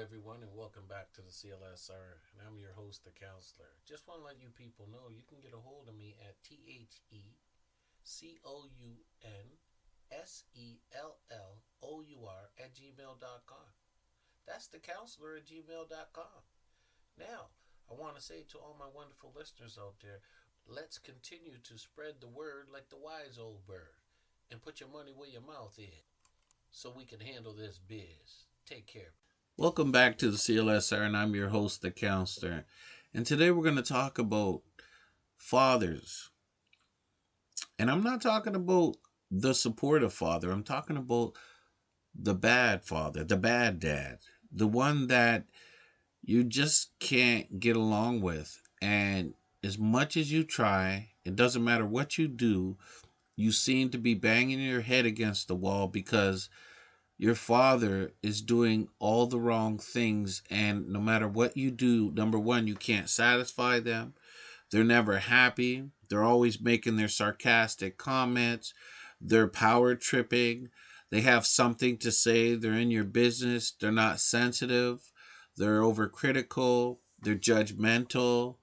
everyone, and welcome back to the CLSR. And I'm your host, the counselor. Just want to let you people know you can get a hold of me at TheCounselor That's the counselor at gmail.com. Now, I want to say to all my wonderful listeners out there, let's continue to spread the word like the wise old bird and put your money where your mouth is so we can handle this biz. Take care. Welcome back to the CLSR, and I'm your host, the counselor. And today we're going to talk about fathers. And I'm not talking about the supportive father, I'm talking about the bad father, the bad dad, the one that you just can't get along with. And as much as you try, it doesn't matter what you do, you seem to be banging your head against the wall because your father is doing all the wrong things, and no matter what you do, number one, you can't satisfy them. They're never happy. They're always making their sarcastic comments. They're power tripping. They have something to say. They're in your business. They're not sensitive. They're overcritical. They're judgmental,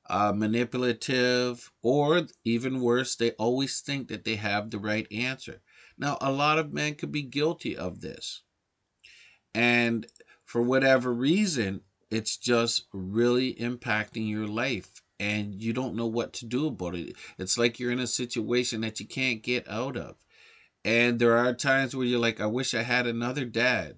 manipulative, or even worse, they always think that they have the right answer. Now, a lot of men could be guilty of this. And for whatever reason, it's just really impacting your life. And you don't know what to do about it. It's like you're in a situation that you can't get out of. And there are times where you're like, I wish I had another dad.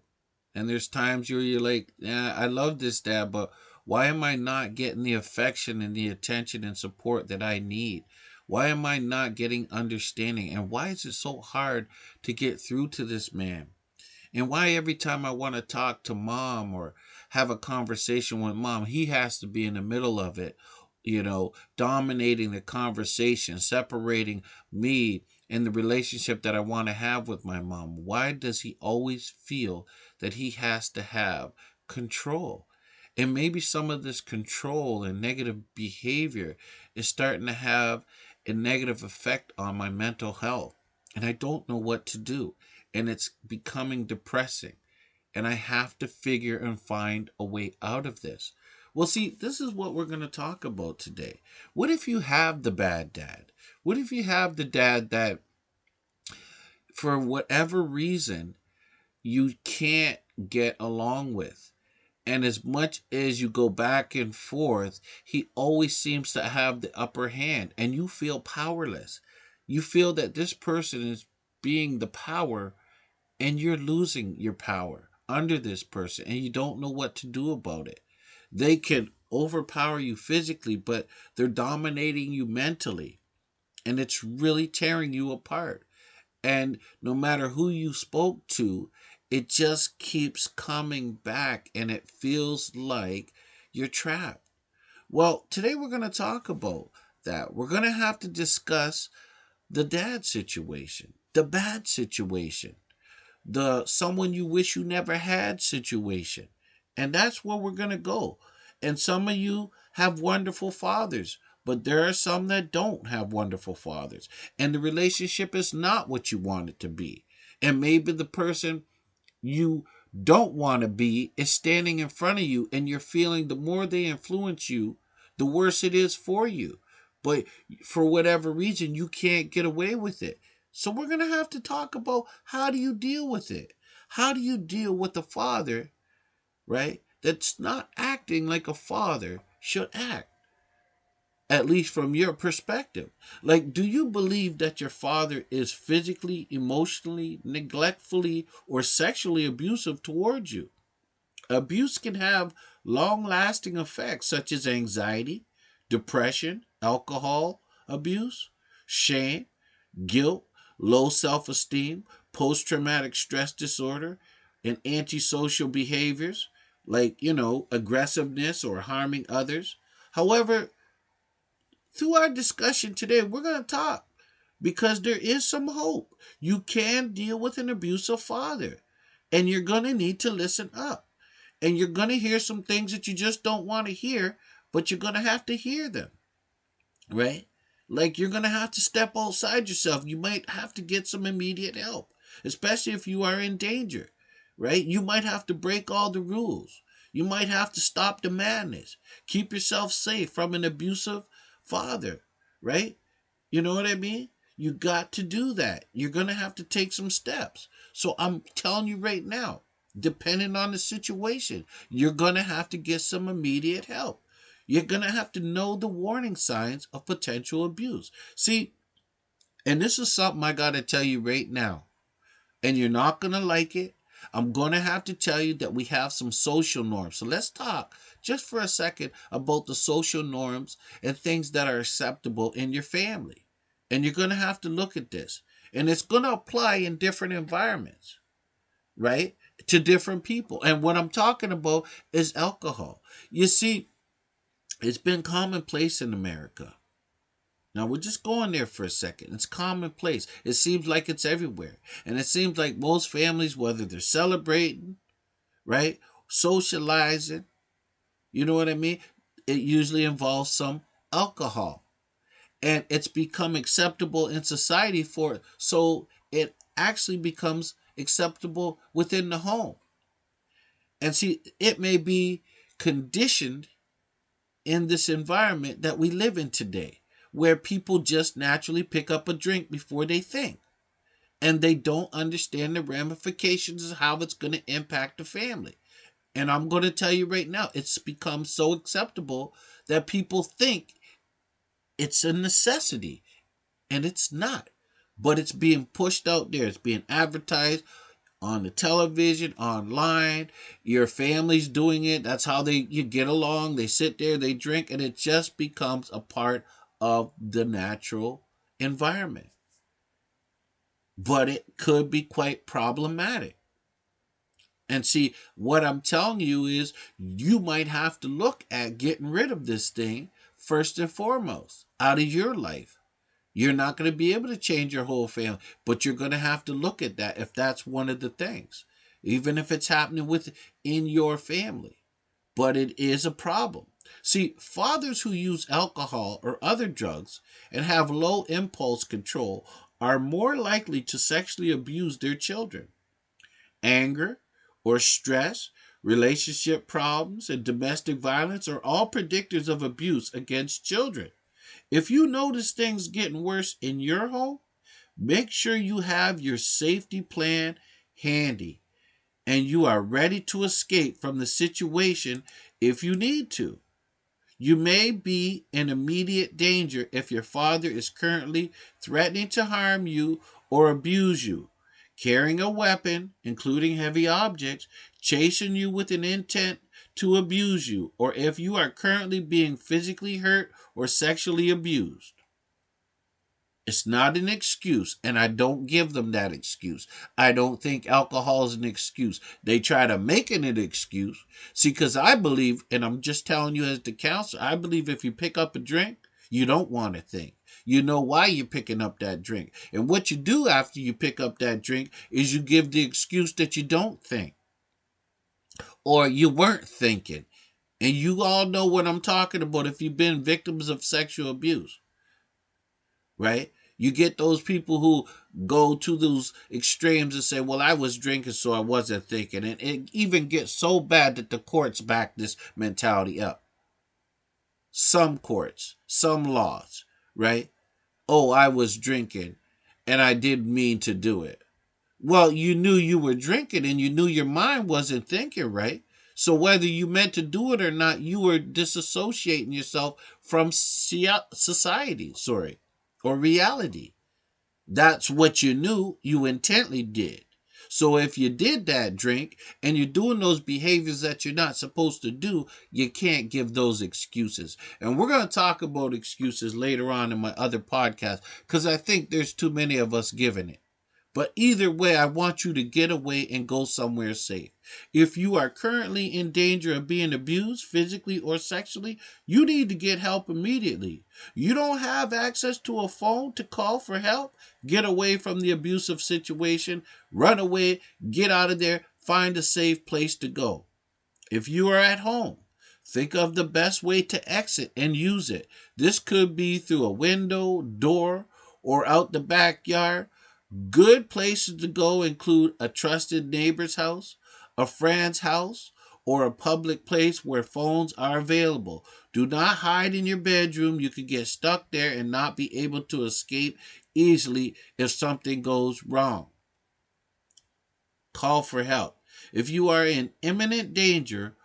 And there's times where you're like, yeah, I love this dad, but why am I not getting the affection and the attention and support that I need? Why am I not getting understanding? And why is it so hard to get through to this man? And why every time I want to talk to mom or have a conversation with mom, he has to be in the middle of it, dominating the conversation, separating me and the relationship that I want to have with my mom? Why does he always feel that he has to have control? And maybe some of this control and negative behavior is starting to have a negative effect on my mental health. And I don't know what to do. And it's becoming depressing. And I have to figure and find a way out of this. Well, see, this is what we're going to talk about today. What if you have the bad dad? What if you have the dad that, for whatever reason, you can't get along with? And as much as you go back and forth, he always seems to have the upper hand, and you feel powerless. You feel that this person is being the power, and you're losing your power under this person, and you don't know what to do about it. They can overpower you physically, but they're dominating you mentally, and it's really tearing you apart. And no matter who you spoke to, it just keeps coming back, and it feels like you're trapped. Well, today we're going to talk about that. We're going to have to discuss the dad situation, the bad situation, the someone you wish you never had situation. And that's where we're going to go. And some of you have wonderful fathers, but there are some that don't have wonderful fathers. And the relationship is not what you want it to be. And maybe the person you don't want to be is standing in front of you, and you're feeling the more they influence you, the worse it is for you. But for whatever reason, you can't get away with it. So we're going to have to talk about, how do you deal with it? How do you deal with a father, right, that's not acting like a father should act, at least from your perspective? Like, do you believe that your father is physically, emotionally, neglectfully, or sexually abusive towards you? Abuse can have long lasting effects such as anxiety, depression, alcohol abuse, shame, guilt, low self esteem, post traumatic stress disorder, and antisocial behaviors like, aggressiveness or harming others. However, through our discussion today, we're going to talk because there is some hope. You can deal with an abusive father, and you're going to need to listen up. And you're going to hear some things that you just don't want to hear, but you're going to have to hear them, right? Like, you're going to have to step outside yourself. You might have to get some immediate help, especially if you are in danger, right? You might have to break all the rules. You might have to stop the madness. Keep yourself safe from an abusive father, right? You know what I mean? You got to do that. You're going to have to take some steps. So I'm telling you right now, depending on the situation, you're going to have to get some immediate help. You're going to have to know the warning signs of potential abuse. See, and this is something I got to tell you right now, and you're not going to like it. I'm going to have to tell you that we have some social norms. So let's talk just for a second about the social norms and things that are acceptable in your family. And you're going to have to look at this. And it's going to apply in different environments, right? To different people. And what I'm talking about is alcohol. You see, it's been commonplace in America. Now we're just going there for a second. It's commonplace. It seems like it's everywhere. And it seems like most families, whether they're celebrating, right, socializing, you know what I mean? It usually involves some alcohol. And it's become acceptable in society for it. So it actually becomes acceptable within the home. And see, it may be conditioned in this environment that we live in today, where people just naturally pick up a drink before they think. And they don't understand the ramifications of how it's going to impact the family. And I'm going to tell you right now, it's become so acceptable that people think it's a necessity. And it's not. But it's being pushed out there. It's being advertised on the television, online. Your family's doing it. That's how you get along. They sit there, they drink, and it just becomes a part of the natural environment. But it could be quite problematic. And see, what I'm telling you is you might have to look at getting rid of this thing first and foremost out of your life. You're not going to be able to change your whole family, but you're going to have to look at that if that's one of the things, even if it's happening within your family. But it is a problem. See, fathers who use alcohol or other drugs and have low impulse control are more likely to sexually abuse their children. Anger or stress, relationship problems, and domestic violence are all predictors of abuse against children. If you notice things getting worse in your home, make sure you have your safety plan handy and you are ready to escape from the situation if you need to. You may be in immediate danger if your father is currently threatening to harm you or abuse you, carrying a weapon, including heavy objects, chasing you with an intent to abuse you, or if you are currently being physically hurt or sexually abused. It's not an excuse, and I don't give them that excuse. I don't think alcohol is an excuse. They try to make it an excuse. See, because I believe, and I'm just telling you as the counselor, I believe if you pick up a drink, you don't want to think. You know why you're picking up that drink. And what you do after you pick up that drink is you give the excuse that you don't think or you weren't thinking. And you all know what I'm talking about if you've been victims of sexual abuse, right? You get those people who go to those extremes and say, well, I was drinking, so I wasn't thinking. And it even gets so bad that the courts back this mentality up. Some courts, some laws, right? Oh, I was drinking and I didn't mean to do it. Well, you knew you were drinking and you knew your mind wasn't thinking, right? So whether you meant to do it or not, you were disassociating yourself from society, or reality. That's what you knew you intently did. So if you did that drink and you're doing those behaviors that you're not supposed to do, you can't give those excuses. And we're going to talk about excuses later on in my other podcast because I think there's too many of us giving it. But either way, I want you to get away and go somewhere safe. If you are currently in danger of being abused physically or sexually, you need to get help immediately. You don't have access to a phone to call for help? Get away from the abusive situation. Run away. Get out of there. Find a safe place to go. If you are at home, think of the best way to exit and use it. This could be through a window, door, or out the backyard. Good places to go include a trusted neighbor's house, a friend's house, or a public place where phones are available. Do not hide in your bedroom. You could get stuck there and not be able to escape easily if something goes wrong. Call for help. If you are in imminent danger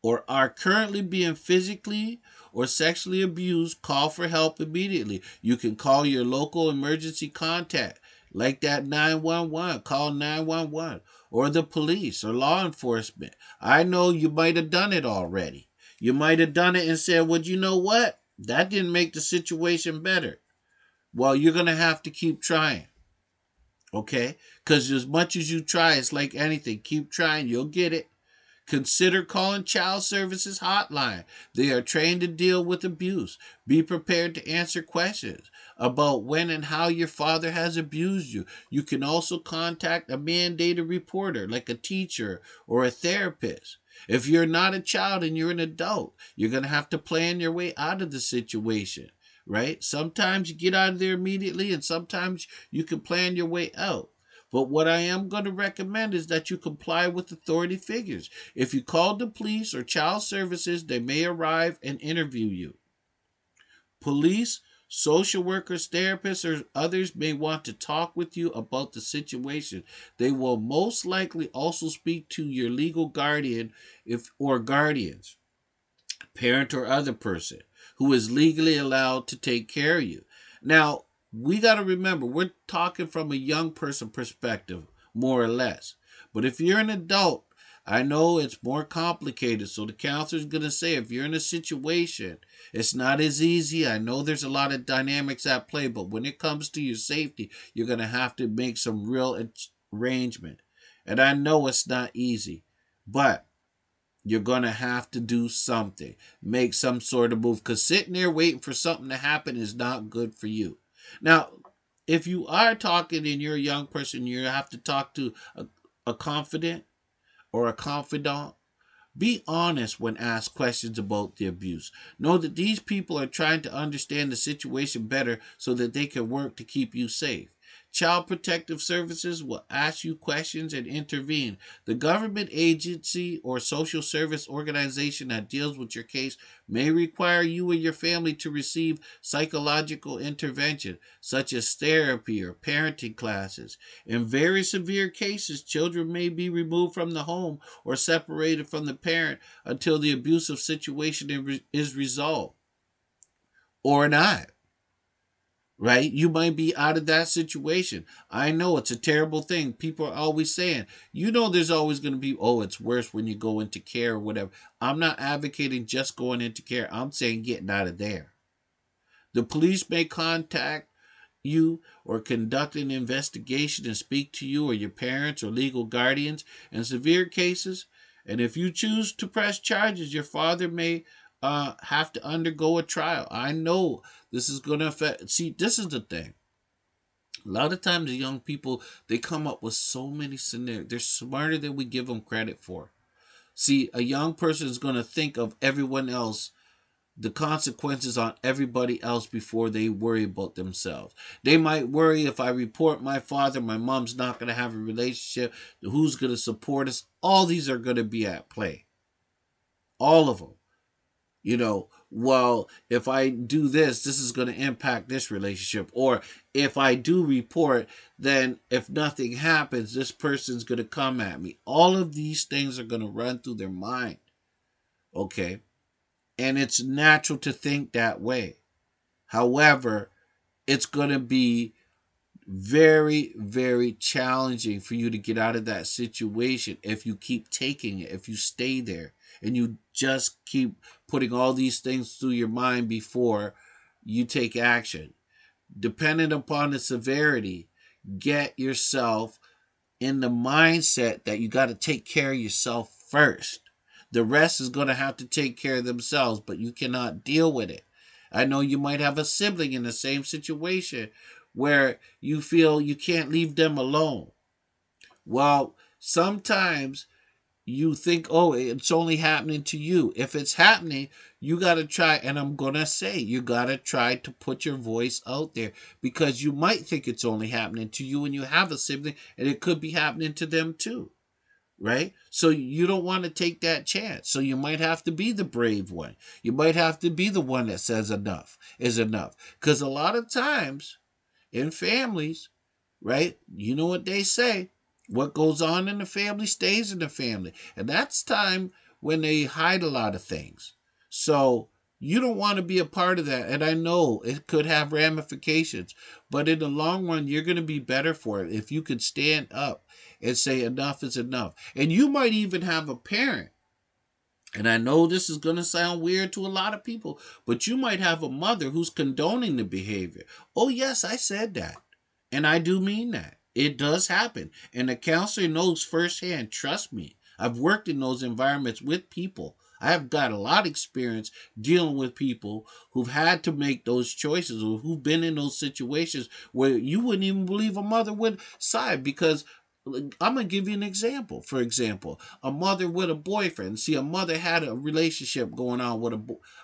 or are currently being physically or sexually abused, call for help immediately. You can call your local emergency contact, like that 911. Call 911 or the police or law enforcement. I know you might have done it already. You might have done it and said, well, you know what? That didn't make the situation better. Well, you're going to have to keep trying. Okay? Because as much as you try, it's like anything. Keep trying. You'll get it. Consider calling Child Services Hotline. They are trained to deal with abuse. Be prepared to answer questions about when and how your father has abused you. You can also contact a mandated reporter, like a teacher or a therapist. If you're not a child and you're an adult, you're going to have to plan your way out of the situation, right? Sometimes you get out of there immediately, and sometimes you can plan your way out. But what I am going to recommend is that you comply with authority figures. If you call the police or child services, they may arrive and interview you. Police, social workers, therapists, or others may want to talk with you about the situation. They will most likely also speak to your legal guardian or guardians, parent or other person, who is legally allowed to take care of you. Now, we got to remember, we're talking from a young person perspective, more or less. But if you're an adult, I know it's more complicated. So the counselor's going to say, if you're in a situation, it's not as easy. I know there's a lot of dynamics at play, but when it comes to your safety, you're going to have to make some real arrangement. And I know it's not easy, but you're going to have to do something. Make some sort of move, because sitting there waiting for something to happen is not good for you. Now, if you are talking and you're a young person, you have to talk to a confidant or a confidant. Be honest when asked questions about the abuse. Know that these people are trying to understand the situation better so that they can work to keep you safe. Child Protective Services will ask you questions and intervene. The government agency or social service organization that deals with your case may require you and your family to receive psychological intervention, such as therapy or parenting classes. In very severe cases, children may be removed from the home or separated from the parent until the abusive situation is resolved. Or not. Right? You might be out of that situation. I know it's a terrible thing. People are always saying, there's always going to be, it's worse when you go into care or whatever. I'm not advocating just going into care. I'm saying getting out of there. The police may contact you or conduct an investigation and speak to you or your parents or legal guardians in severe cases. And if you choose to press charges, your father may have to undergo a trial. I know this is going to affect. See, this is the thing. A lot of times the young people, they come up with so many scenarios. They're smarter than we give them credit for. See, a young person is going to think of everyone else, the consequences on everybody else before they worry about themselves. They might worry, if I report my father, my mom's not going to have a relationship. Who's going to support us? All these are going to be at play. All of them. Well, if I do this is going to impact this relationship. Or if I do report, then if nothing happens, this person's going to come at me. All of these things are going to run through their mind. Okay? And it's natural to think that way. However, it's going to be very, very challenging for you to get out of that situation if you keep taking it, if you stay there. And you just keep putting all these things through your mind before you take action. Depending upon the severity, get yourself in the mindset that you got to take care of yourself first. The rest is going to have to take care of themselves, but you cannot deal with it. I know you might have a sibling in the same situation where you feel you can't leave them alone. Well, sometimes you think, it's only happening to you. If it's happening, you got to try, and I'm going to say, you got to try to put your voice out there, because you might think it's only happening to you and you have a sibling, and it could be happening to them too. right? So you don't want to take that chance. So you might have to be the brave one. You might have to be the one that says enough is enough. Because a lot of times in families, right, you know what they say, what goes on in the family stays in the family. And that's time when they hide a lot of things. So you don't want to be a part of that. And I know it could have ramifications, but in the long run, you're going to be better for it if you could stand up and say enough is enough. And you might even have a parent, and I know this is going to sound weird to a lot of people, but you might have a mother who's condoning the behavior. Oh, yes, I said that. And I do mean that. It does happen. And the counselor knows firsthand. Trust me. I've worked in those environments with people. I've got a lot of experience dealing with people who've had to make those choices or who've been in those situations where you wouldn't even believe a mother would side because I'm going to give you an example. For example, a mother with a boyfriend. See, a mother had a relationship going on with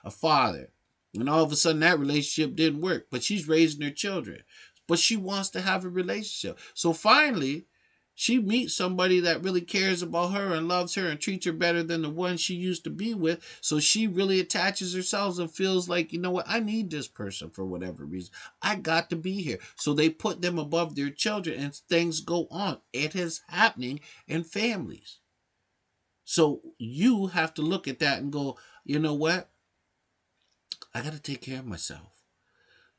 a father. And all of a sudden that relationship didn't work. But she's raising her children. But she wants to have a relationship. So finally, she meets somebody that really cares about her and loves her and treats her better than the one she used to be with. So she really attaches herself and feels like, you know what, I need this person for whatever reason. I got to be here. So they put them above their children and things go on. It is happening in families. So you have to look at that and go, you know what? I got to take care of myself.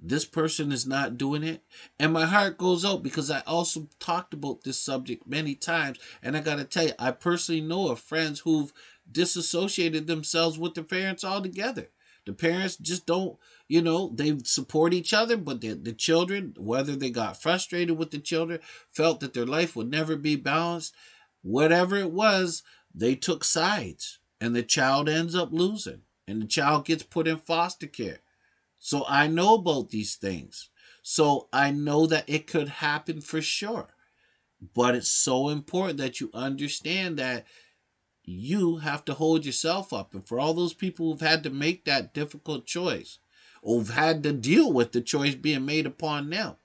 This person is not doing it. And my heart goes out because I also talked about this subject many times. And I got to tell you, I personally know of friends who've disassociated themselves with their parents altogether. The parents just don't, they support each other, but the children, whether they got frustrated with the children, felt that their life would never be balanced, whatever it was, they took sides. And the child ends up losing. And the child gets put in foster care. So I know about these things. So I know that it could happen for sure. But it's so important that you understand that you have to hold yourself up. And for all those people who've had to make that difficult choice, or who've had to deal with the choice being made upon them,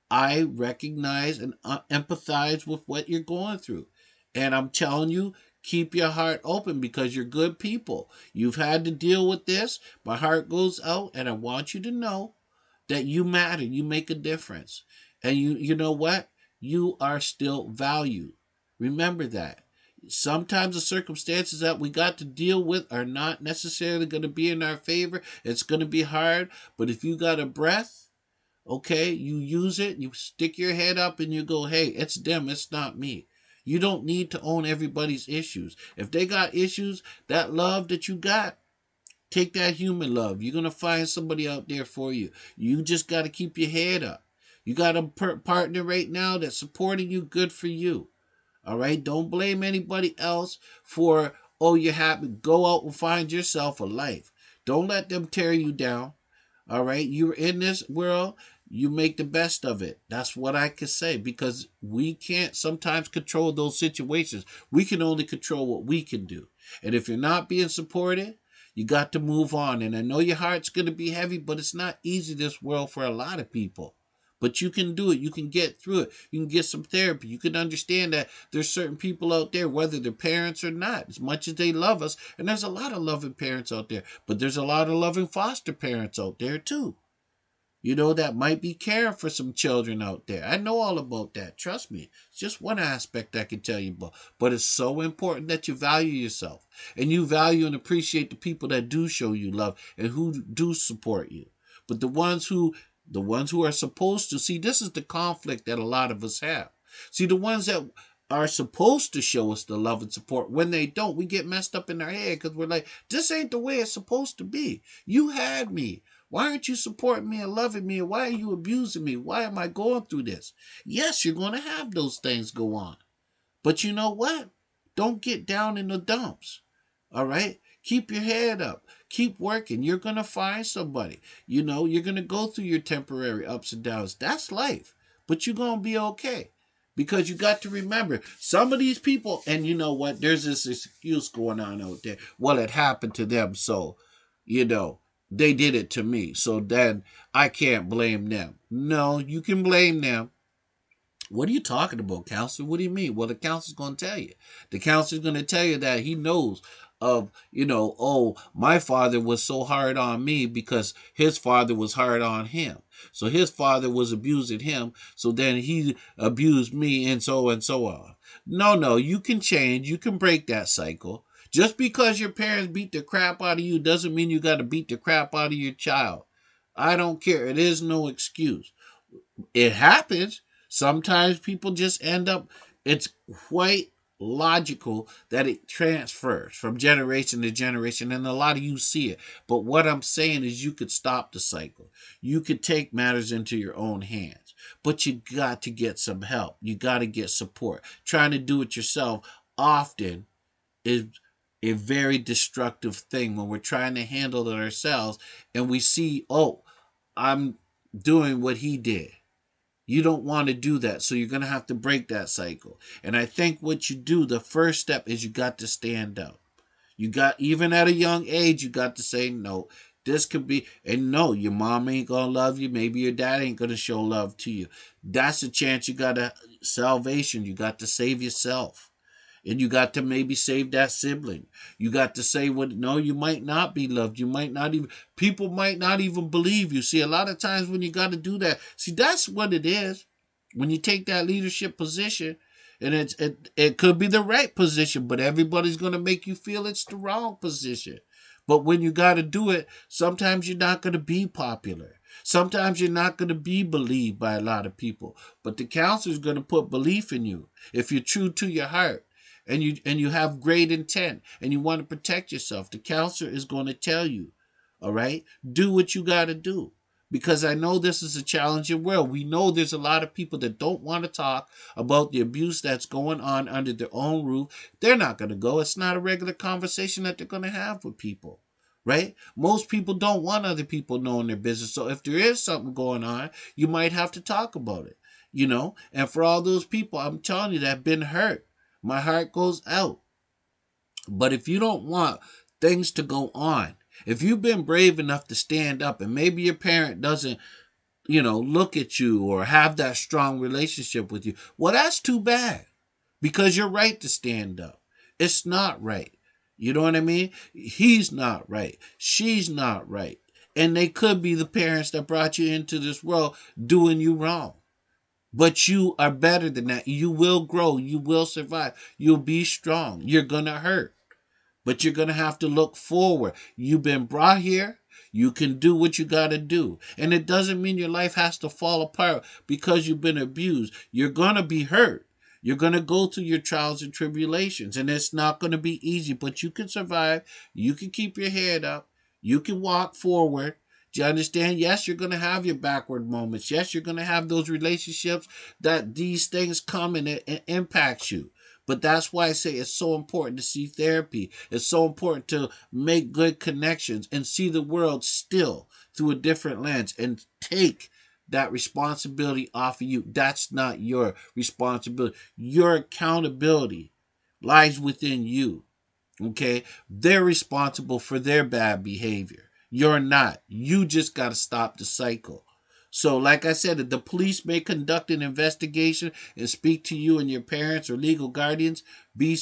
I recognize and empathize with what you're going through. And I'm telling you, keep your heart open because you're good people. You've had to deal with this. My heart goes out, and I want you to know that you matter. You make a difference. And you know what? You are still valued. Remember that. Sometimes the circumstances that we got to deal with are not necessarily going to be in our favor. It's going to be hard. But if you got a breath, okay, you use it, you stick your head up and you go, hey, it's them, it's not me. You don't need to own everybody's issues. If they got issues, that love that you got, take that human love. You're going to find somebody out there for you. You just got to keep your head up. You got a partner right now that's supporting you, good for you. All right, don't blame anybody else for, oh, you're happy. Go out and find yourself a life. Don't let them tear you down. All right, you're in this world, you make the best of it. That's what I can say because we can't sometimes control those situations. We can only control what we can do. And if you're not being supported, you got to move on. And I know your heart's going to be heavy, but it's not easy this world for a lot of people. But you can do it. You can get through it. You can get some therapy. You can understand that there's certain people out there, whether they're parents or not, as much as they love us. And there's a lot of loving parents out there. But there's a lot of loving foster parents out there too. That might be caring for some children out there. I know all about that. Trust me. It's just one aspect I can tell you about. But it's so important that you value yourself. And you value and appreciate the people that do show you love and who do support you. But the ones who are supposed to, see, this is the conflict that a lot of us have. See, the ones that are supposed to show us the love and support, when they don't, we get messed up in our head because we're like, this ain't the way it's supposed to be. You had me. Why aren't you supporting me and loving me? And why are you abusing me? Why am I going through this? Yes, you're going to have those things go on. But you know what? Don't get down in the dumps. All right? Keep your head up. Keep working. You're going to find somebody. You're going to go through your temporary ups and downs. That's life. But you're going to be okay. Because you got to remember, some of these people, and you know what? There's this excuse going on out there. Well, it happened to them, so, they did it to me. So then I can't blame them. No, you can blame them. What are you talking about, counselor? What do you mean? Well, the counselor's going to tell you. The counselor's going to tell you that he knows of, oh, my father was so hard on me because his father was hard on him. So his father was abusing him. So then he abused me and so on. No, no, you can change. You can break that cycle. Just because your parents beat the crap out of you doesn't mean you got to beat the crap out of your child. I don't care. It is no excuse. It happens. Sometimes people just end up, it's quite logical that it transfers from generation to generation, and a lot of you see it. But what I'm saying is you could stop the cycle. You could take matters into your own hands. But you got to get some help. You got to get support. Trying to do it yourself often is a very destructive thing when we're trying to handle it ourselves and we see, oh, I'm doing what he did. You don't want to do that. So you're going to have to break that cycle. And I think what you do, the first step is you got to stand up. You got, even at a young age, you got to say, no, this could be, and no, your mom ain't going to love you. Maybe your dad ain't going to show love to you. That's a chance you got to, salvation. You got to save yourself. And you got to maybe save that sibling. You got to say what, no, you might not be loved. You might not even, people might not even believe you. See, a lot of times when you got to do that, see, that's what it is. When you take that leadership position, and it could be the right position, but everybody's going to make you feel it's the wrong position. But when you got to do it, sometimes you're not going to be popular. Sometimes you're not going to be believed by a lot of people. But the counselor is going to put belief in you if you're true to your heart and you have great intent and you want to protect yourself. The counselor is going to tell you, all right, do what you got to do. Because I know this is a challenging world. We know there's a lot of people that don't want to talk about the abuse that's going on under their own roof. They're not going to go. It's not a regular conversation that they're going to have with people, right? Most people don't want other people knowing their business. So if there is something going on, you might have to talk about it, And for all those people, I'm telling you, that have been hurt, my heart goes out. But if you don't want things to go on, if you've been brave enough to stand up and maybe your parent doesn't, look at you or have that strong relationship with you, well, that's too bad because you're right to stand up. It's not right. You know what I mean? He's not right. She's not right. And they could be the parents that brought you into this world doing you wrong. But you are better than that. You will grow. You will survive. You'll be strong. You're going to hurt. But you're going to have to look forward. You've been brought here. You can do what you got to do. And it doesn't mean your life has to fall apart because you've been abused. You're going to be hurt. You're going to go through your trials and tribulations. And it's not going to be easy, but you can survive. You can keep your head up. You can walk forward. Do you understand? Yes, you're going to have your backward moments. Yes, you're going to have those relationships that these things come and it impacts you. But that's why I say it's so important to see therapy. It's so important to make good connections and see the world still through a different lens and take that responsibility off of you. That's not your responsibility. Your accountability lies within you. Okay? They're responsible for their bad behavior. You're not. You just got to stop the cycle. So, like I said, the police may conduct an investigation and speak to you and your parents or legal guardians. Be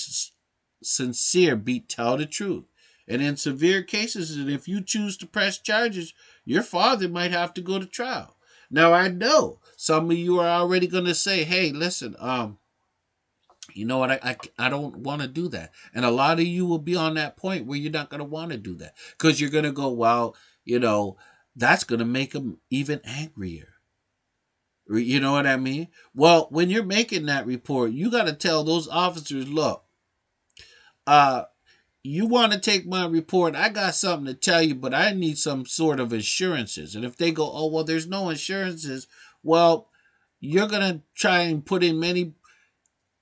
sincere. Tell the truth. And in severe cases, and if you choose to press charges, your father might have to go to trial. Now, I know some of you are already going to say, "Hey, listen, you know what? I don't want to do that." And a lot of you will be on that point where you're not going to want to do that because you're going to go, well, that's going to make them even angrier. You know what I mean? Well, when you're making that report, you got to tell those officers, look, uh, you want to take my report, I got something to tell you, but I need some sort of insurances. And if they go, oh, well, there's no insurances, well, you're going to try and put in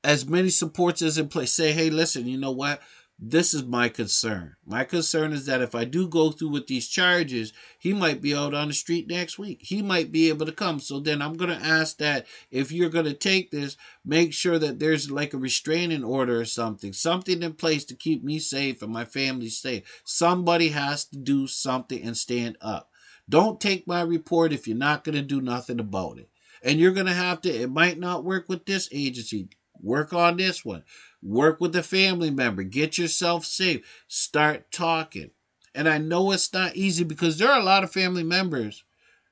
as many supports as in place. Say, hey, listen, you know what? This is my concern. My concern is that if I do go through with these charges, he might be out on the street next week. He might be able to come. So then I'm going to ask that if you're going to take this, make sure that there's like a restraining order or something in place to keep me safe and my family safe. Somebody has to do something and stand up. Don't take my report if you're not going to do nothing about it. And you're going to have to, it might not work with this agency. Work on this one. Work with a family member. Get yourself safe. Start talking. And I know it's not easy because there are a lot of family members,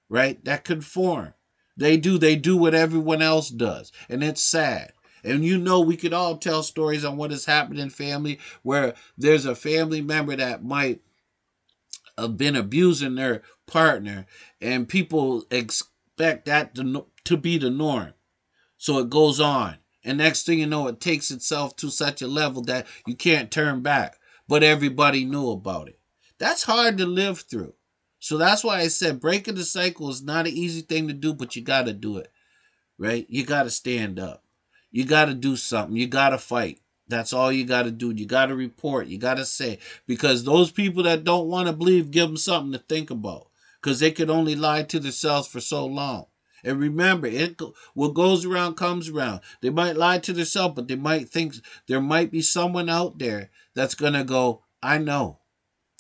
right, that conform. They do what everyone else does. And it's sad. And we could all tell stories on what has happened in family where there's a family member that might have been abusing their partner, and people expect that to be the norm. So it goes on. And next thing you know, it takes itself to such a level that you can't turn back. But everybody knew about it. That's hard to live through. So that's why I said breaking the cycle is not an easy thing to do, but you got to do it, right? You got to stand up. You got to do something. You got to fight. That's all you got to do. You got to report. You got to say. Because those people that don't want to believe, give them something to think about. Because they could only lie to themselves for so long. And remember, what goes around comes around. They might lie to themselves, but they might think there might be someone out there that's going to go, I know.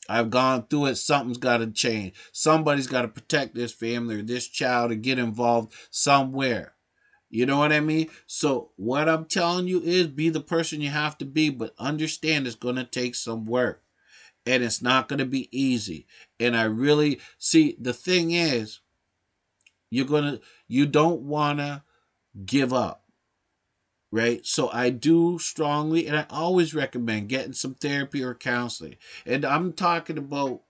I've gone through it. Something's got to change. Somebody's got to protect this family or this child or get involved somewhere. You know what I mean? So what I'm telling you is be the person you have to be, but understand it's going to take some work. And it's not going to be easy. And I really see the thing is, you don't want to give up. Right? So I do strongly, and I always recommend getting some therapy or counseling. And I'm talking about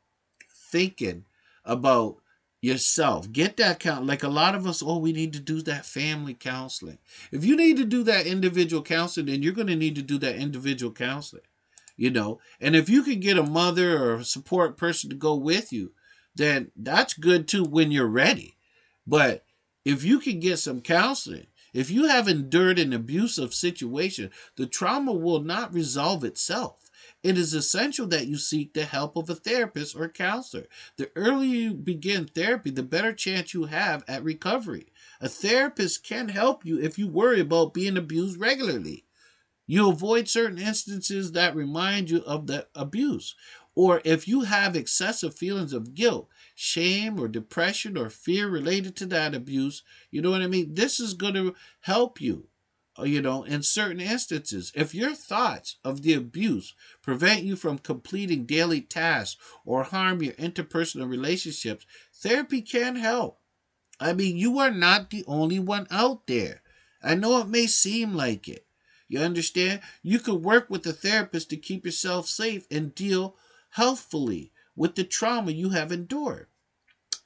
thinking about yourself. Get that like a lot of us, we need to do that family counseling. If you need to do that individual counseling, then you're going to need to do that individual counseling. And if you can get a mother or a support person to go with you, then that's good too when you're ready. But if you can get some counseling, if you have endured an abusive situation, the trauma will not resolve itself. It is essential that you seek the help of a therapist or counselor. The earlier you begin therapy, the better chance you have at recovery. A therapist can help you if you worry about being abused regularly. You avoid certain instances that remind you of the abuse. Or if you have excessive feelings of guilt, shame, or depression, or fear related to that abuse, you know what I mean? This is going to help you, in certain instances. If your thoughts of the abuse prevent you from completing daily tasks or harm your interpersonal relationships, therapy can help. I mean, you are not the only one out there. I know it may seem like it. You understand? You could work with a therapist to keep yourself safe and deal healthfully with the trauma you have endured.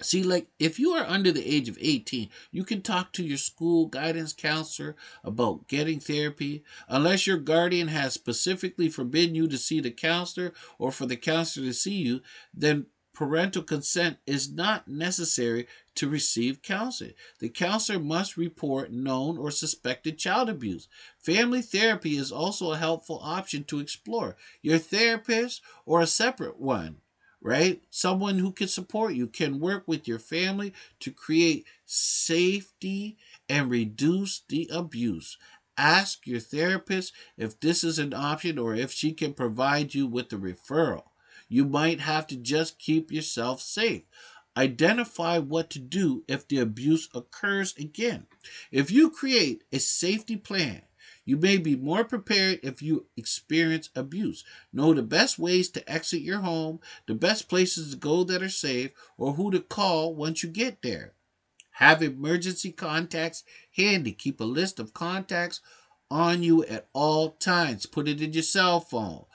See, like if you are under the age of 18, you can talk to your school guidance counselor about getting therapy. Unless your guardian has specifically forbidden you to see the counselor or for the counselor to see you, then parental consent is not necessary to receive counseling. The counselor must report known or suspected child abuse. Family therapy is also a helpful option to explore. Your therapist or a separate one, right? Someone who can support you can work with your family to create safety and reduce the abuse. Ask your therapist if this is an option or if she can provide you with a referral. You might have to just keep yourself safe. Identify what to do if the abuse occurs again. If you create a safety plan, you may be more prepared if you experience abuse. Know the best ways to exit your home, the best places to go that are safe, or who to call once you get there. Have emergency contacts handy. Keep a list of contacts on you at all times. Put it in your cell phone.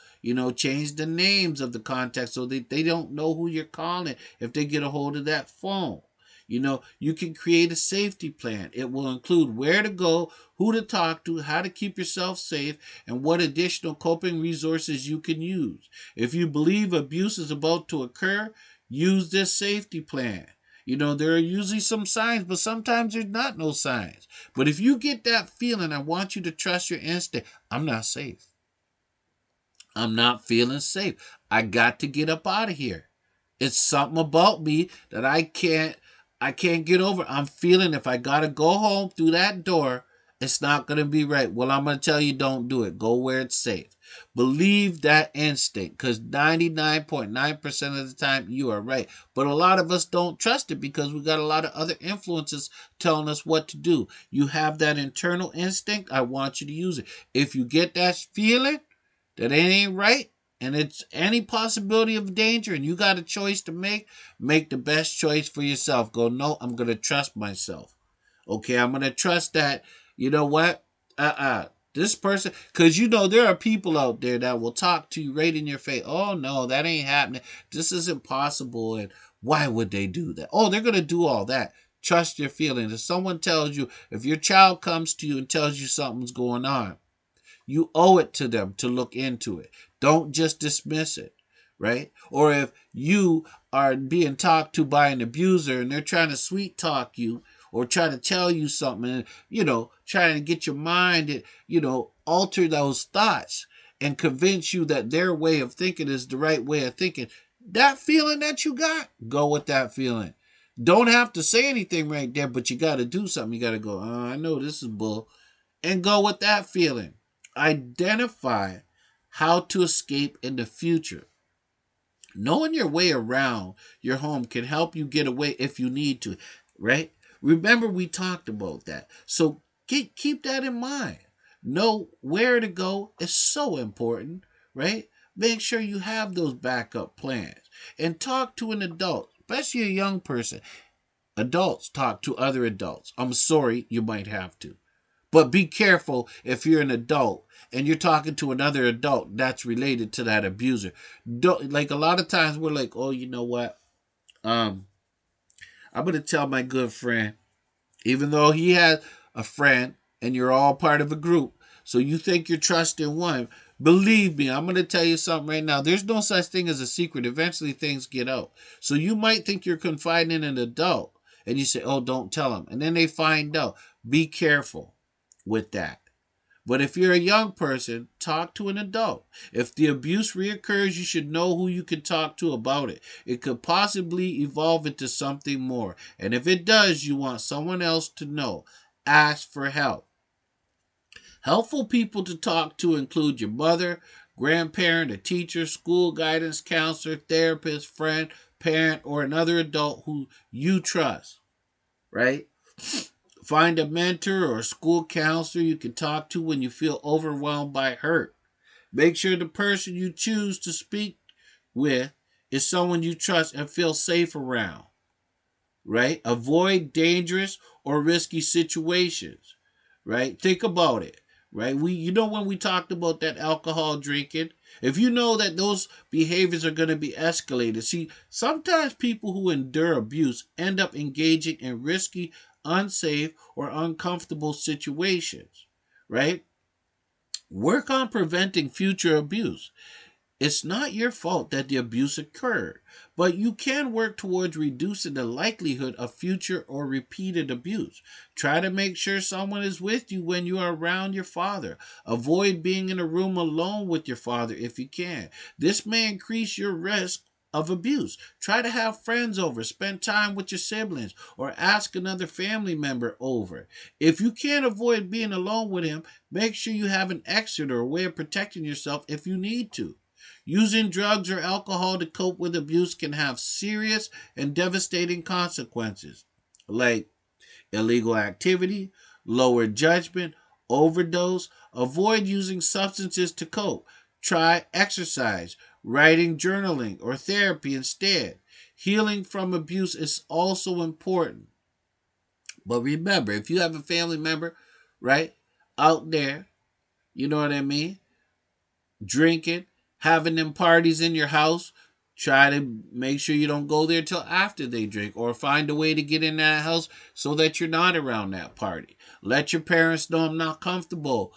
Change the names of the contacts so that they don't know who you're calling if they get a hold of that phone. You can create a safety plan. It will include where to go, who to talk to, how to keep yourself safe, and what additional coping resources you can use. If you believe abuse is about to occur, use this safety plan. There are usually some signs, but sometimes there's not no signs. But if you get that feeling, I want you to trust your instinct. I'm not safe. I'm not feeling safe. I got to get up out of here. It's something about me that I can't get over. I'm feeling if I got to go home through that door, It's not going to be right. Well, I'm going to tell you, don't do it. Go where it's safe. Believe that instinct, because 99.9% of the time you are right. But a lot of us don't trust it because we got a lot of other influences telling us what to do. You have that internal instinct. I want you to use it. If you get that feeling that it ain't right, and it's any possibility of danger, and you got a choice to make the best choice for yourself. Go, no, I'm going to trust myself. Okay, I'm going to trust that, you know what? This person, because there are people out there that will talk to you right in your face. Oh, no, that ain't happening. This isn't possible. And why would they do that? Oh, they're going to do all that. Trust your feelings. If someone tells you, if your child comes to you and tells you something's going on, you owe it to them to look into it. Don't just dismiss it, right? Or if you are being talked to by an abuser and they're trying to sweet talk you or try to tell you something and, trying to get your mind to, alter those thoughts and convince you that their way of thinking is the right way of thinking, that feeling that you got, go with that feeling. Don't have to say anything right there, but you got to do something. You got to go, I know this is bull, and go with that feeling. Identify how to escape in the future. Knowing your way around your home can help you get away if you need to, right? Remember, we talked about that. So keep that in mind. Know where to go is so important, right? Make sure you have those backup plans and talk to an adult, especially a young person. Adults talk to other adults. I'm sorry, you might have to. But be careful if you're an adult and you're talking to another adult that's related to that abuser. Don't, like, a lot of times we're like, oh, you know what? I'm going to tell my good friend, even though he has a friend and you're all part of a group. So you think you're trusting one. Believe me, I'm going to tell you something right now. There's no such thing as a secret. Eventually things get out. So you might think you're confiding in an adult and you say, oh, don't tell them. And then they find out. Be careful with that. But if you're a young person, talk to an adult. If the abuse reoccurs, you should know who you can talk to about it. It could possibly evolve into something more. And if it does, you want someone else to know. Ask for help. Helpful people to talk to include your mother, grandparent, a teacher, school guidance counselor, therapist, friend, parent, or another adult who you trust, right? Find a mentor or a school counselor you can talk to when you feel overwhelmed by hurt. Make sure the person you choose to speak with is someone you trust and feel safe around, right? Avoid dangerous or risky situations, right? Think about it, right? When we talked about that alcohol drinking, if you know that those behaviors are going to be escalated, see, sometimes people who endure abuse end up engaging in risky, unsafe, or uncomfortable situations, right? Work on preventing future abuse. It's not your fault that the abuse occurred, but you can work towards reducing the likelihood of future or repeated abuse. Try to make sure someone is with you when you are around your father. Avoid being in a room alone with your father if you can. This may increase your risk of abuse. Try to have friends over, spend time with your siblings, or ask another family member over. If you can't avoid being alone with him, make sure you have an exit or a way of protecting yourself if you need to. Using drugs or alcohol to cope with abuse can have serious and devastating consequences, like illegal activity, lower judgment, overdose. Avoid using substances to cope. Try exercise, writing, journaling, or therapy instead. Healing from abuse is also important. But remember, if you have a family member, right, out there, you know what I mean, drinking, having them parties in your house, try to make sure you don't go there till after they drink, or find a way to get in that house so that you're not around that party. Let your parents know I'm not comfortable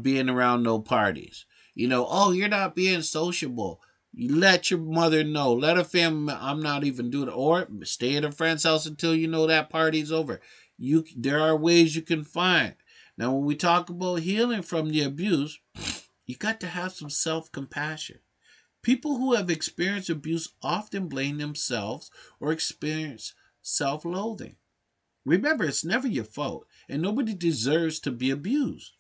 being around no parties. Oh, you're not being sociable. You let your mother know. Let a family. I'm not even doing it. Or stay at a friend's house until you know that party's over. There are ways you can find. Now, when we talk about healing from the abuse, you got to have some self-compassion. People who have experienced abuse often blame themselves or experience self-loathing. Remember, it's never your fault, and nobody deserves to be abused.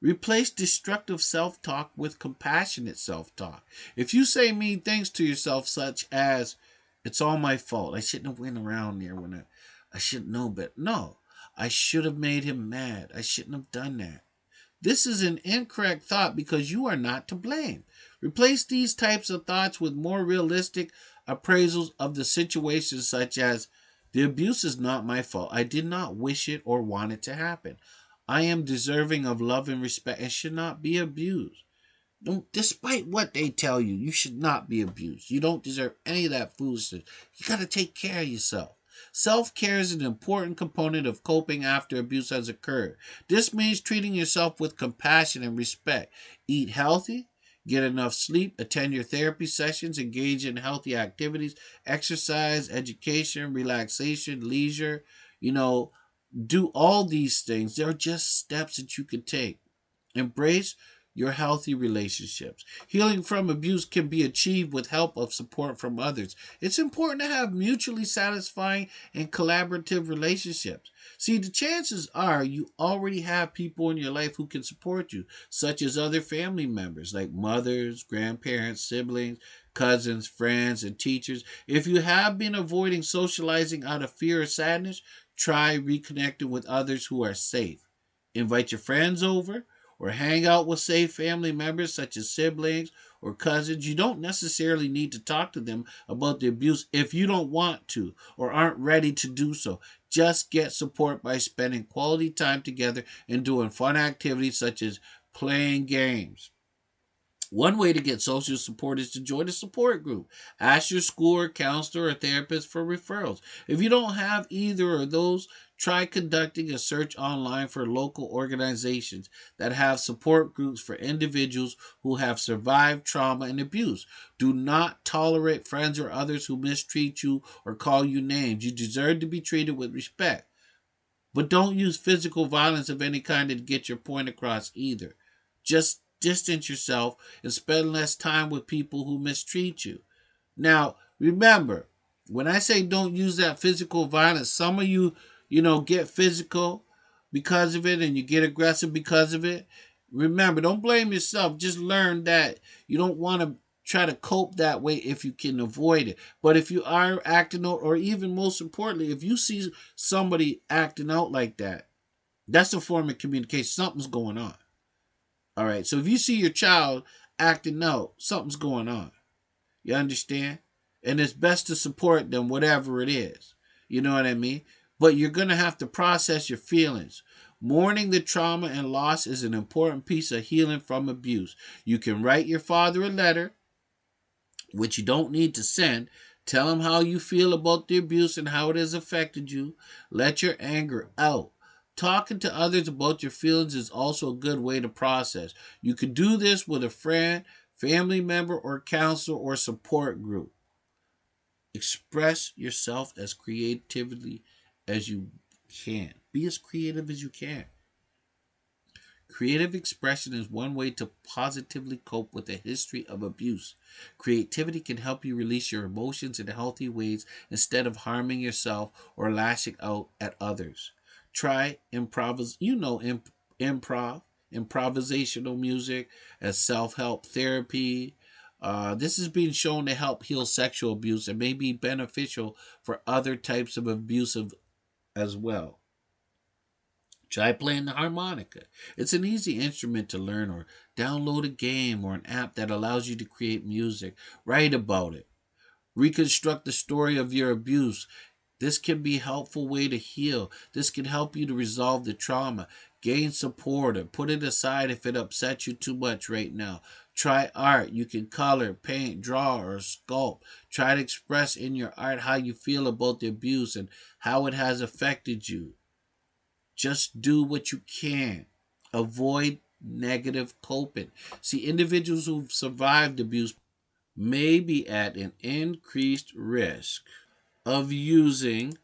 Replace destructive self talk with compassionate self talk. If you say mean things to yourself, such as, it's all my fault, I shouldn't have went around there when I should know, but no, I should have made him mad, I shouldn't have done that. This is an incorrect thought because you are not to blame. Replace these types of thoughts with more realistic appraisals of the situation, such as, the abuse is not my fault. I did not wish it or want it to happen. I am deserving of love and respect and should not be abused. Despite what they tell you, you should not be abused. You don't deserve any of that foolishness. You got to take care of yourself. Self care is an important component of coping after abuse has occurred. This means treating yourself with compassion and respect. Eat healthy, get enough sleep, attend your therapy sessions, engage in healthy activities, exercise, education, relaxation, leisure. You know, do all these things. They're just steps that you can take. Embrace your healthy relationships. Healing from abuse can be achieved with help of support from others. It's important to have mutually satisfying and collaborative relationships. See, the chances are you already have people in your life who can support you, such as other family members like mothers, grandparents, siblings, cousins, friends, and teachers. If you have been avoiding socializing out of fear or sadness, try reconnecting with others who are safe. Invite your friends over or hang out with safe family members such as siblings or cousins. You don't necessarily need to talk to them about the abuse if you don't want to or aren't ready to do so. Just get support by spending quality time together and doing fun activities such as playing games. One way to get social support is to join a support group. Ask your school or counselor or therapist for referrals. If you don't have either of those, try conducting a search online for local organizations that have support groups for individuals who have survived trauma and abuse. Do not tolerate friends or others who mistreat you or call you names. You deserve to be treated with respect. But don't use physical violence of any kind to get your point across either. Just distance yourself and spend less time with people who mistreat you. Now, remember, when I say don't use that physical violence, some of you, get physical because of it and you get aggressive because of it. Remember, don't blame yourself. Just learn that you don't want to try to cope that way if you can avoid it. But if you are acting out, or even most importantly, if you see somebody acting out like that, that's a form of communication. Something's going on. All right. So if you see your child acting out, something's going on. You understand? And it's best to support them, whatever it is. You know what I mean? But you're going to have to process your feelings. Mourning the trauma and loss is an important piece of healing from abuse. You can write your father a letter, which you don't need to send. Tell him how you feel about the abuse and how it has affected you. Let your anger out. Talking to others about your feelings is also a good way to process. You can do this with a friend, family member, or counselor or support group. Express yourself as creatively as you can. Be as creative as you can. Creative expression is one way to positively cope with a history of abuse. Creativity can help you release your emotions in healthy ways instead of harming yourself or lashing out at others. Try improvisational music as self-help therapy. This is being shown to help heal sexual abuse and may be beneficial for other types of abusive as well. Try playing the harmonica. It's an easy instrument to learn, or download a game or an app that allows you to create music. Write about it. Reconstruct the story of your abuse. This can be a helpful way to heal. This can help you to resolve the trauma, gain support, or put it aside if it upsets you too much right now. Try art. You can color, paint, draw, or sculpt. Try to express in your art how you feel about the abuse and how it has affected you. Just do what you can. Avoid negative coping. See, individuals who've survived abuse may be at an increased risk of using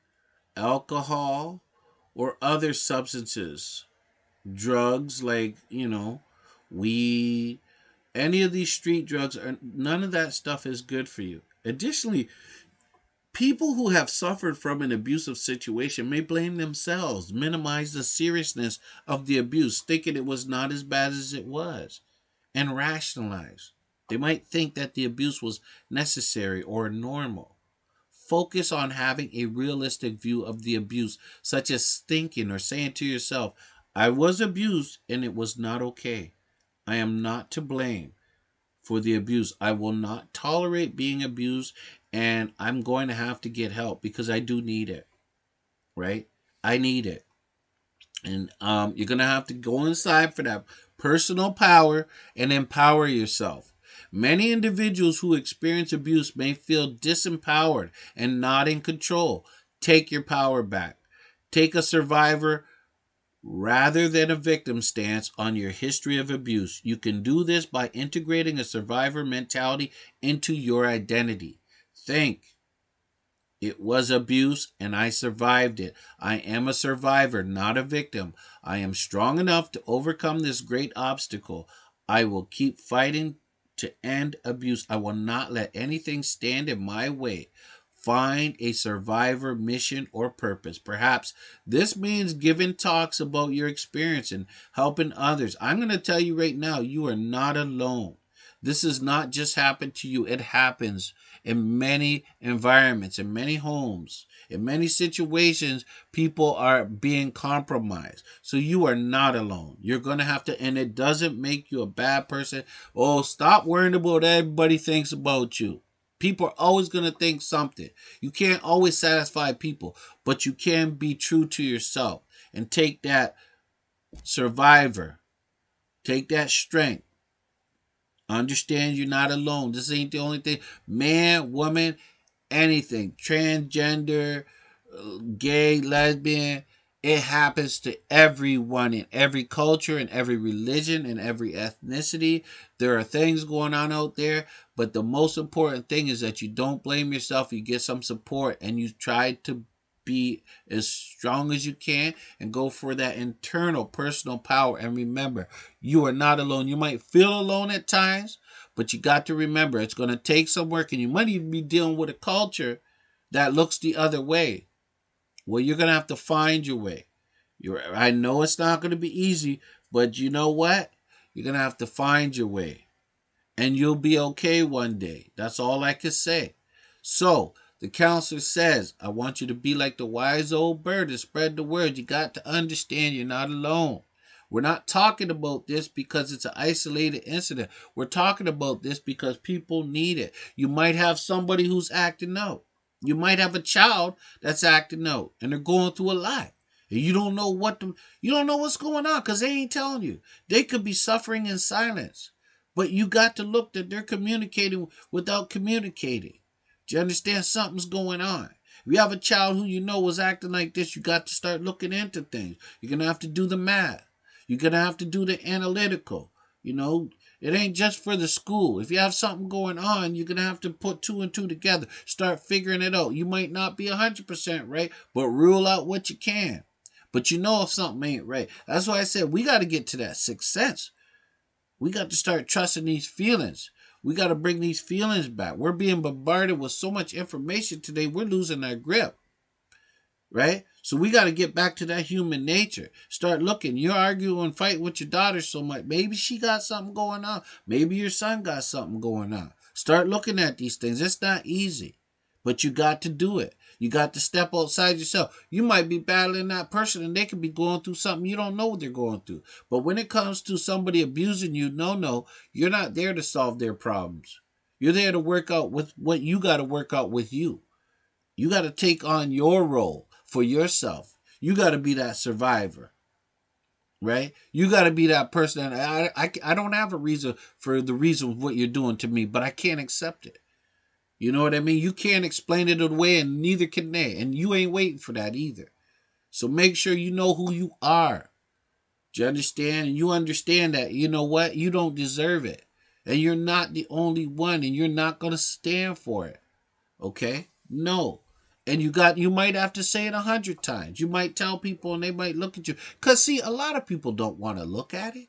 alcohol or other substances, drugs like, weed, any of these street drugs, none of that stuff is good for you. Additionally, People who have suffered from an abusive situation may blame themselves, minimize the seriousness of the abuse, thinking it was not as bad as it was, and rationalize. They might think that the abuse was necessary or normal. Focus on having a realistic view of the abuse, such as thinking or saying to yourself, I was abused and it was not okay. I am not to blame for the abuse. I will not tolerate being abused, and I'm going to have to get help because I do need it, right? I need it. And you're going to have to go inside for that personal power and empower yourself. Many individuals who experience abuse may feel disempowered and not in control. Take your power back. Take a survivor rather than a victim stance on your history of abuse. You can do this by integrating a survivor mentality into your identity. Think, it was abuse and I survived it. I am a survivor, not a victim. I am strong enough to overcome this great obstacle. I will keep fighting to end abuse. I will not let anything stand in my way. Find a survivor mission or purpose. Perhaps this means giving talks about your experience and helping others. I'm going to tell you right now, you are not alone. This has not just happened to you. It happens in many environments, in many homes, in many situations. People are being compromised. So you are not alone. You're going to have to, and it doesn't make you a bad person. Oh, stop worrying about what everybody thinks about you. People are always going to think something. You can't always satisfy people, but you can be true to yourself and take that survivor, take that strength. Understand you're not alone. This ain't the only thing. Man, woman, anything. Transgender, gay, lesbian. It happens to everyone in every culture, in every religion, in every ethnicity. There are things going on out there, but the most important thing is that you don't blame yourself. You get some support and you try to be as strong as you can and go for that internal personal power. And remember, you are not alone. You might feel alone at times, but you got to remember it's going to take some work, and you might even be dealing with a culture that looks the other way. Well, you're going to have to find your way. I know it's not going to be easy, but you know what? You're going to have to find your way. And you'll be okay one day. That's all I can say. So, the counselor says, I want you to be like the wise old bird and spread the word. You got to understand you're not alone. We're not talking about this because it's an isolated incident. We're talking about this because people need it. You might have somebody who's acting out. You might have a child that's acting out and they're going through a lot. And you don't know what's going on because they ain't telling you. They could be suffering in silence. But you got to look that they're communicating without communicating. Do you understand something's going on? If you have a child who you know was acting like this, you got to start looking into things. You're going to have to do the math. You're going to have to do the analytical. It ain't just for the school. If you have something going on, you're going to have to put two and two together. Start figuring it out. You might not be 100% right, but rule out what you can. But you know if something ain't right. That's why I said we got to get to that sixth sense. We got to start trusting these feelings. We got to bring these feelings back. We're being bombarded with so much information today, we're losing our grip. Right? So we got to get back to that human nature. Start looking. You're arguing and fighting with your daughter so much. Maybe she got something going on. Maybe your son got something going on. Start looking at these things. It's not easy, but you got to do it. You got to step outside yourself. You might be battling that person and they could be going through something you don't know what they're going through. But when it comes to somebody abusing you, no, you're not there to solve their problems. You're there to work out with what you got to work out with you. You got to take on your role for yourself. You got to be that survivor, right? You got to be that person. I don't have a reason for the reason what you're doing to me, but I can't accept it. You know what I mean? You can't explain it away, and neither can they. And you ain't waiting for that either. So make sure you know who you are. Do you understand? And you understand that, you know what? You don't deserve it. And you're not the only one, and you're not going to stand for it. Okay? No. And you might have to say it 100 times. You might tell people and they might look at you. Because, see, a lot of people don't want to look at it.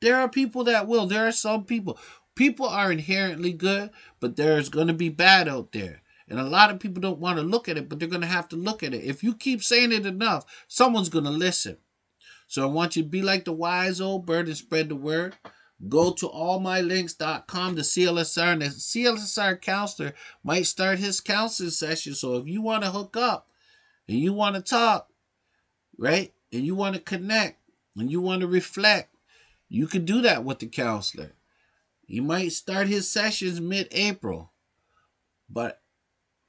There are people that will. There are some people. People are inherently good, but there's going to be bad out there. And a lot of people don't want to look at it, but they're going to have to look at it. If you keep saying it enough, someone's going to listen. So I want you to be like the wise old bird and spread the word. Go to allmylinks.com to CLSR, and the CLSR counselor might start his counseling session. So if you want to hook up and you want to talk, right, and you want to connect and you want to reflect, you can do that with the counselor. He might start his sessions mid-April, but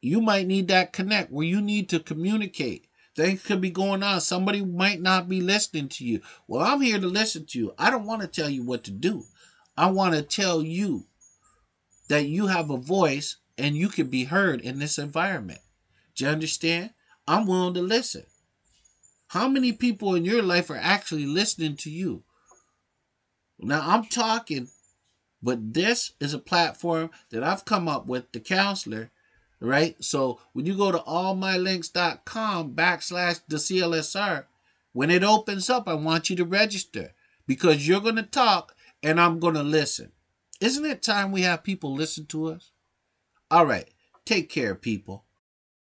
you might need that connect where you need to communicate. Things could be going on. Somebody might not be listening to you. Well, I'm here to listen to you. I don't want to tell you what to do. I want to tell you that you have a voice and you can be heard in this environment. Do you understand? I'm willing to listen. How many people in your life are actually listening to you? Now, I'm talking, but this is a platform that I've come up with, the counselor, right? So when you go to allmylinks.com /the CLSR, when it opens up, I want you to register because you're going to talk and I'm going to listen. Isn't it time we have people listen to us? All right. Take care, people.